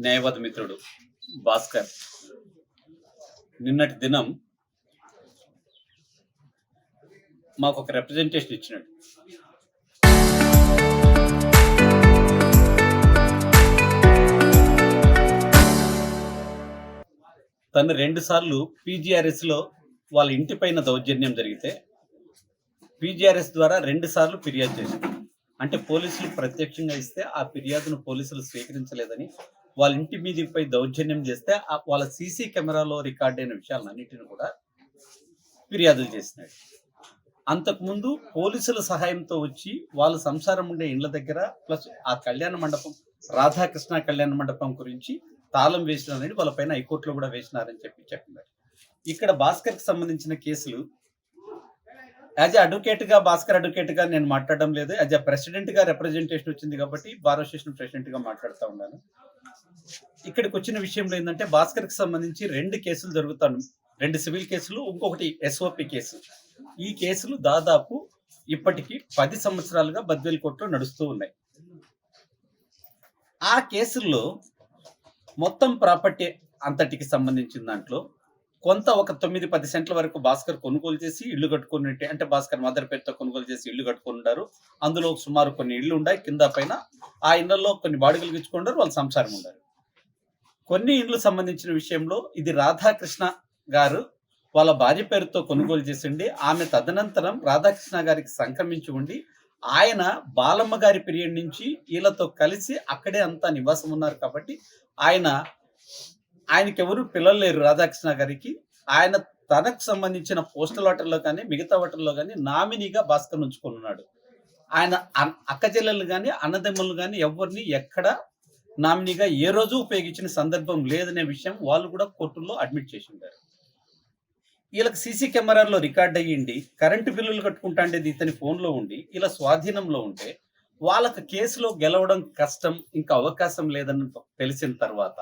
న్యాయవాద మిత్రుడు భాస్కర్ నిన్నటి దినం మాకు ఒక రిప్రజెంటేషన్ ఇచ్చినాడు. తను 2 సార్లు పీజీఆర్ఎస్ లో వాళ్ళ ఇంటి పైన దౌర్జన్యం జరిగితే పీజీఆర్ఎస్ ద్వారా 2 సార్లు ఫిర్యాదు చేశారు. అంటే పోలీసులు ప్రత్యక్షంగా ఇస్తే ఆ ఫిర్యాదును పోలీసులు స్వీకరించలేదని, వాళ్ళ ఇంటి మీదపై దౌర్జన్యం చేస్తే వాళ్ళ సీసీ కెమెరాలో రికార్డ్ అయిన విషయాలన్నింటిని కూడా ఫిర్యాదులు చేసినాడు. అంతకుముందు పోలీసుల సహాయంతో వచ్చి వాళ్ళ సంసారం ఉండే ఇండ్ల దగ్గర ప్లస్ ఆ కళ్యాణ మండపం రాధాకృష్ణ కళ్యాణ మండపం గురించి తాళం వేసినారని వాళ్ళ పైన హైకోర్టులో కూడా వేసినారని చెప్పినారు. ఇక్కడ భాస్కర్కి సంబంధించిన కేసులు యాజ్ అడ్వకేట్ గా భాస్కర్ అడ్వకేట్ గా నేను మాట్లాడడం లేదు. యాజ్ అ ప్రెసిడెంట్ గా రిప్రజెంటేషన్ వచ్చింది కాబట్టి బార్ అసోసియేషన్ ప్రెసిడెంట్ గా మాట్లాడుతూ ఉన్నాను. ఇక్కడికి వచ్చిన విషయంలో ఏంటంటే భాస్కర్ కి సంబంధించి 2 కేసులు జరుగుతాను, 2 సివిల్ కేసులు, ఇంకొకటి ఎస్ఓపి కేసు. ఈ కేసులు దాదాపు ఇప్పటికి 10 సంవత్సరాలుగా బద్వేల్ కోర్టులో నడుస్తూ ఉన్నాయి. ఆ కేసుల్లో మొత్తం ప్రాపర్టీ అంతటికి సంబంధించిన దాంట్లో కొంత ఒక 9-10 సెంట్ల వరకు భాస్కర్ కొనుగోలు చేసి ఇల్లు కట్టుకుని, అంటే భాస్కర్ మదర్ పేరుతో కొనుగోలు చేసి ఇల్లు కట్టుకుని ఉన్నారు. అందులో సుమారు కొన్ని ఇళ్ళు ఉన్నాయి కింద పైన. ఆ ఇళ్లలో కొన్ని బాడుగలు ఇచ్చుకుంటారు, వాళ్ళ సంసారం ఉన్నారు. కొన్ని ఇండ్లు సంబంధించిన విషయంలో ఇది రాధాకృష్ణ గారు వాళ్ళ భార్య పేరుతో కొనుగోలు చేసిండి. ఆమె తదనంతరం రాధాకృష్ణ గారికి సంక్రమించి ఉండి ఆయన బాలమ్మ గారి పీరియడ్ నుంచి వీళ్ళతో కలిసి అక్కడే అంతా నివాసం ఉన్నారు. కాబట్టి ఆయనకి ఎవరు పిల్లలు లేరు రాధాకృష్ణ గారికి. ఆయన తనకు సంబంధించిన పోస్టల్ వాటర్లో కానీ మిగతా వాటర్లో కానీ నామినీగా భాస్కర్ ఉంచుకొని ఉన్నాడు. ఆయన అక్క చెల్లెలు కానీ అన్నదమ్ములు కానీ ఎవరిని ఎక్కడ నామినీగా ఏ రోజు ఉపయోగించిన సందర్భం లేదనే విషయం వాళ్ళు కూడా కోర్టుల్లో అడ్మిట్ చేసి ఉంటారు. వీళ్ళకి సీసీ కెమెరాల్లో రికార్డ్ అయ్యింది. కరెంటు బిల్లులు కట్టుకుంటాండేది ఇతని ఫోన్లో ఉండి ఇలా స్వాధీనంలో ఉంటే వాళ్ళకి కేసులో గెలవడం కష్టం, ఇంకా అవకాశం లేదని తెలిసిన తర్వాత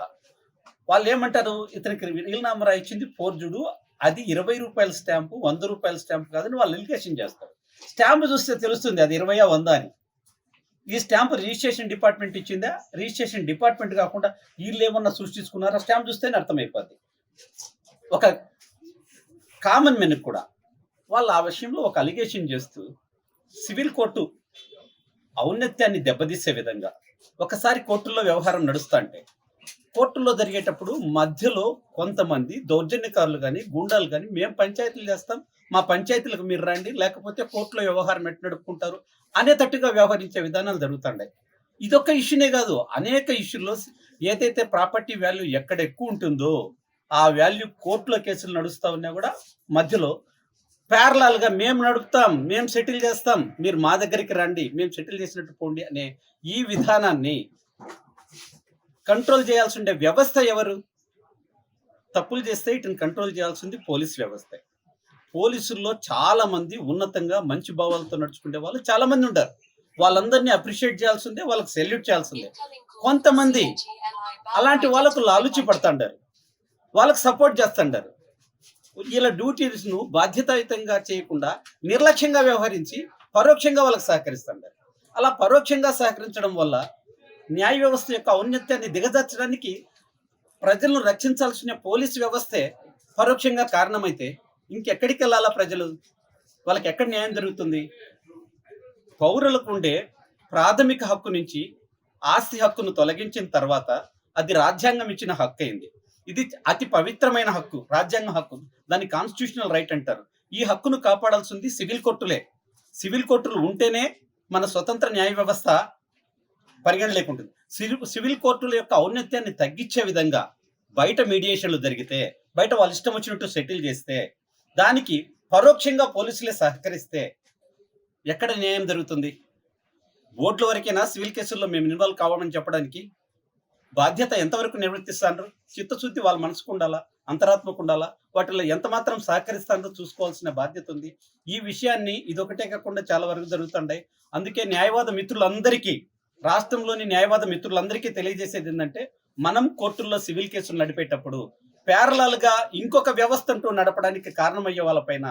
వాళ్ళు ఏమంటారు, ఇతనికి వీలునామా ఇచ్చింది ఫోర్జుడు, అది 20 రూపాయల స్టాంపు 100 రూపాయల స్టాంపు కాదని వాళ్ళు ఎలిగేషన్ చేస్తారు. స్టాంపు చూస్తే తెలుస్తుంది అది 20 100 అని. ఈ స్టాంపు రిజిస్ట్రేషన్ డిపార్ట్మెంట్ ఇచ్చిందా, రిజిస్ట్రేషన్ డిపార్ట్మెంట్ కాకుండా వీళ్ళు ఏమన్నా సృష్టించుకున్నారా, స్టాంప్ చూస్తేనే అర్థమైపోద్ది. ఒక కామన్ మెన్ కూడా వాళ్ళు ఆ విషయంలో ఒక అలిగేషన్ చేస్తూ సివిల్ కోర్టు ఔన్నత్యాన్ని దెబ్బతీసే విధంగా ఒకసారి కోర్టుల్లో వ్యవహారం నడుస్తా అంటే కోర్టుల్లో జరిగేటప్పుడు మధ్యలో కొంతమంది దౌర్జన్యకారులు కానీ గుండాలు కానీ మేము పంచాయతీలు చేస్తాం, మా పంచాయతీలకు మీరు రండి, లేకపోతే కోర్టులో వ్యవహారం ఎట్టు నడుపుకుంటారు అనేటట్టుగా వ్యవహరించే విధానాలు జరుగుతుంటాయి. ఇదొక ఇష్యూనే కాదు, అనేక ఇష్యూల్లో ఏదైతే ప్రాపర్టీ వాల్యూ ఎక్కడ ఎక్కువ ఉంటుందో ఆ వాల్యూ కోర్టులో కేసులు నడుస్తూ ఉన్నా కూడా మధ్యలో ప్యారలాల్గా మేము నడుపుతాం, మేము సెటిల్ చేస్తాం, మీరు మా దగ్గరికి రండి, మేము సెటిల్ చేసినట్టు పోండి అనే ఈ విధానాన్ని కంట్రోల్ చేయాల్సి ఉండే వ్యవస్థ ఎవరు? తప్పులు చేస్తే ఇటుని కంట్రోల్ చేయాల్సింది పోలీస్ వ్యవస్థ. పోలీసుల్లో చాలా మంది ఉన్నతంగా మంచి భావాలతో నడుచుకునే వాళ్ళు చాలా మంది ఉంటారు. వాళ్ళందరినీ అప్రిషియేట్ చేయాల్సిందే, వాళ్ళకి సెల్యూట్ చేయాల్సిందే. కొంతమంది అలాంటి వాళ్ళకు లాలుచి పడుతుంటారు, వాళ్ళకి సపోర్ట్ చేస్తుంటారు. వీళ్ళ డ్యూటీస్ను బాధ్యతాయుతంగా చేయకుండా నిర్లక్ష్యంగా వ్యవహరించి పరోక్షంగా వాళ్ళకి సహకరిస్తుంటారు. అలా పరోక్షంగా సహకరించడం వల్ల న్యాయ వ్యవస్థ యొక్క ఔన్నత్యాన్ని దిగజార్చడానికి ప్రజలను రక్షించాల్సిన పోలీసు వ్యవస్థే పరోక్షంగా కారణమైతే ఇంకెక్కడికి వెళ్ళాలా ప్రజలు? వాళ్ళకి ఎక్కడ న్యాయం జరుగుతుంది? పౌరులకు ఉండే ప్రాథమిక హక్కు నుంచి ఆస్తి హక్కును తొలగించిన తర్వాత అది రాజ్యాంగం ఇచ్చిన హక్కు అయింది. ఇది అతి పవిత్రమైన హక్కు, రాజ్యాంగ హక్కు, దాన్ని కాన్స్టిట్యూషనల్ రైట్ అంటారు. ఈ హక్కును కాపాడాల్సింది సివిల్ కోర్టులే. సివిల్ కోర్టులు ఉంటేనే మన స్వతంత్ర న్యాయ వ్యవస్థ పరిగణ లేకుంటుంది. సివిల్ కోర్టుల యొక్క ఔన్నత్యాన్ని తగ్గించే విధంగా బయట మీడియేషన్లు జరిగితే, బయట వాళ్ళు ఇష్టం వచ్చినట్టు సెటిల్ చేస్తే, దానికి పరోక్షంగా పోలీసులే సహకరిస్తే ఎక్కడ న్యాయం జరుగుతుంది? బోర్డుల వరకైనా సివిల్ కేసుల్లో మేము ఇన్వాల్వ్ కావాలని చెప్పడానికి బాధ్యత ఎంతవరకు నిర్వర్తిస్తాను? చిత్తశుద్ధి వాళ్ళ మనసుకు ఉండాలా, అంతరాత్మకు ఉండాలా, వాటిలో ఎంత మాత్రం సహకరిస్తానో చూసుకోవాల్సిన బాధ్యత ఉంది. ఈ విషయాన్ని ఇదొకటే కాకుండా చాలా వరకు జరుగుతుంటాయి. అందుకే న్యాయవాద మిత్రులందరికీ, రాష్ట్రంలోని న్యాయవాద మిత్రులందరికీ తెలియజేసేది ఏంటంటే, మనం కోర్టుల్లో సివిల్ కేసులు నడిపేటప్పుడు ప్యారలాల్గా ఇంకొక వ్యవస్థ అంటూ నడపడానికి కారణమయ్యే వాళ్ళపైన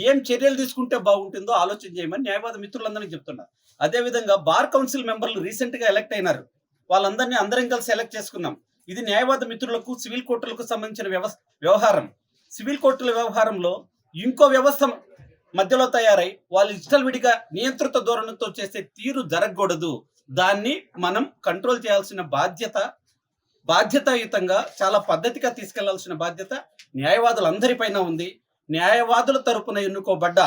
ఏం చర్యలు తీసుకుంటే బాగుంటుందో ఆలోచన చేయమని న్యాయవాద మిత్రులందరికీ చెప్తున్నారు. అదేవిధంగా బార్ కౌన్సిల్ మెంబర్లు రీసెంట్గా ఎలక్ట్ అయినారు, వాళ్ళందరినీ అందరం కలిసి సెలెక్ట్ చేసుకున్నాం. ఇది న్యాయవాద మిత్రులకు సివిల్ కోర్టులకు సంబంధించిన వ్యవహారం. సివిల్ కోర్టుల వ్యవహారంలో ఇంకో వ్యవస్థ మధ్యలో తయారై వాళ్ళు ఇష్టం విడిగా నియంత్రిత ధోరణితో చేసే తీరు జరగకూడదు. దాన్ని మనం కంట్రోల్ చేయాల్సిన బాధ్యతాయుతంగా చాలా పద్ధతిగా తీసుకెళ్లాల్సిన బాధ్యత న్యాయవాదులందరిపైన ఉంది. న్యాయవాదుల తరపున ఎన్నుకోబడ్డ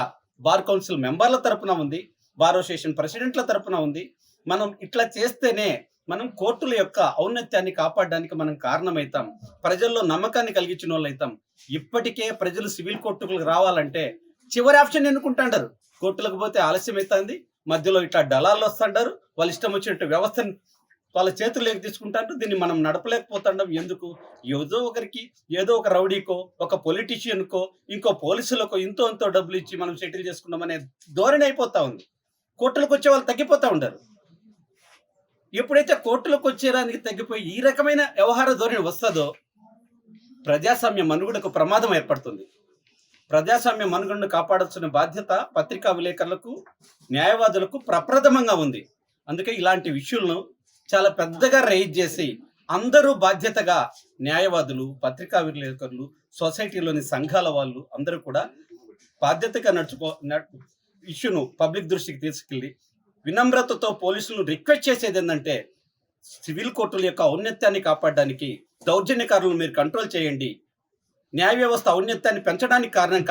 బార్ కౌన్సిల్ మెంబర్ల తరపున ఉంది, బార్ అసోసియేషన్ ప్రెసిడెంట్ల తరపున ఉంది. మనం ఇట్లా చేస్తేనే మనం కోర్టుల యొక్క ఔన్నత్యాన్ని కాపాడడానికి మనం కారణమవుతాం, ప్రజల్లో నమ్మకాన్ని కలిగించిన వాళ్ళు అవుతాం. ఇప్పటికే ప్రజలు సివిల్ కోర్టులకు రావాలంటే చివరి ఆప్షన్ ఎన్నుకుంటాండారు. కోర్టులకు పోతే ఆలస్యం అవుతుంది, మధ్యలో ఇట్లా దళాలు వస్తుంటారు, వాళ్ళ ఇష్టం వచ్చినట్టు వ్యవస్థను వాళ్ళ చేతుల్లోకి తీసుకుంటారు. దీన్ని మనం నడపలేకపోతాం. ఎందుకు? ఏదో ఒకరికి, ఏదో ఒక రౌడీకో, ఒక పొలిటీషియన్కో, ఇంకో పోలీసులకో ఇంతో అంతో డబ్బులు ఇచ్చి మనం సెటిల్ చేసుకున్నామనే ధోరణి అయిపోతా ఉంది. కోర్టులకు వచ్చే వాళ్ళు తగ్గిపోతా ఉంటారు. ఎప్పుడైతే కోర్టులకు వచ్చేదానికి తగ్గిపోయి ఈ రకమైన వ్యవహార ధోరణి వస్తుందో ప్రజాస్వామ్య మనుగడకు ప్రమాదం ఏర్పడుతుంది. ప్రజాస్వామ్య మనుగడను కాపాడాల్సిన బాధ్యత పత్రికా విలేకరులకు, న్యాయవాదులకు ప్రప్రథమంగా ఉంది. అందుకే ఇలాంటి విషయాలను చాలా పెద్దగా రైజ్ చేసి అందరూ బాధ్యతగా, న్యాయవాదులు, పత్రికా విలేకరులు, సొసైటీలోని సంఘాల వాళ్ళు అందరూ కూడా బాధ్యతగా ఇష్యూను పబ్లిక్ దృష్టికి తీసుకెళ్ళి వినమ్రతతో పోలీసులను రిక్వెస్ట్ చేసేది ఏంటంటే సివిల్ కోర్టుల యొక్క ఔన్నత్యాన్ని కాపాడడానికి దౌర్జన్యకారులను మీరు కంట్రోల్ చేయండి, న్యాయ వ్యవస్థ ఔన్నత్యాన్ని పెంచడానికి కారణం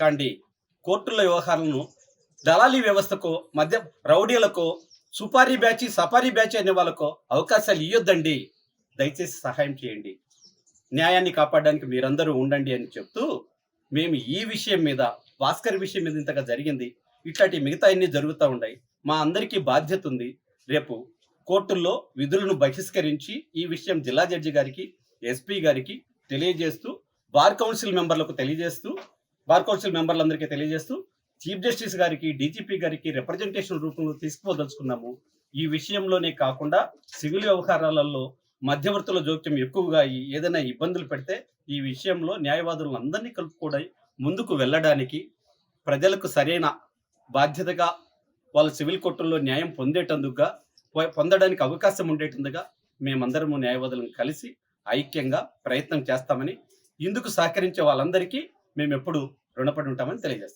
కాండి. కోర్టుల వ్యవహారాలను దళారీ వ్యవస్థకో, మధ్య రౌడీలకో, సుపారీ బ్యాచ్, సఫారీ బ్యాచ్ అనే వాళ్ళకో అవకాశాలు ఇవ్వొద్దండి. దయచేసి సహాయం చేయండి, న్యాయాన్ని కాపాడడానికి మీరందరూ ఉండండి అని చెప్తూ, మేము ఈ విషయం మీద, భాస్కర్ విషయం మీద ఇంతగా జరిగింది, ఇట్లాంటి మిగతా అన్ని జరుగుతూ ఉన్నాయి. మా అందరికీ బాధ్యత ఉంది. రేపు కోర్టుల్లో విధులను బహిష్కరించి ఈ విషయం జిల్లా జడ్జి గారికి, ఎస్పీ గారికి తెలియజేస్తూ, బార్ కౌన్సిల్ మెంబర్లందరికీ తెలియజేస్తూ, చీఫ్ జస్టిస్ గారికి, డీజీపీ గారికి రిప్రజెంటేషన్ రూపంలో తీసుకుపోదలుచుకున్నాము. ఈ విషయంలోనే కాకుండా సివిల్ వ్యవహారాలలో మధ్యవర్తుల జోక్యం ఎక్కువగా ఏదైనా ఇబ్బందులు పెడితే ఈ విషయంలో న్యాయవాదులను అందరినీ కలుపుకోవడం, ముందుకు వెళ్ళడానికి, ప్రజలకు సరైన బాధ్యతగా వాళ్ళు సివిల్ కోర్టుల్లో న్యాయం పొందడానికి అవకాశం ఉండేటందుగా మేమందరము న్యాయవాదులను కలిసి ఐక్యంగా ప్రయత్నం చేస్తామని, ఇందుకు సహకరించే వాళ్ళందరికీ మేము ఎప్పుడు రుణపడి ఉంటామని తెలియజేస్తాం.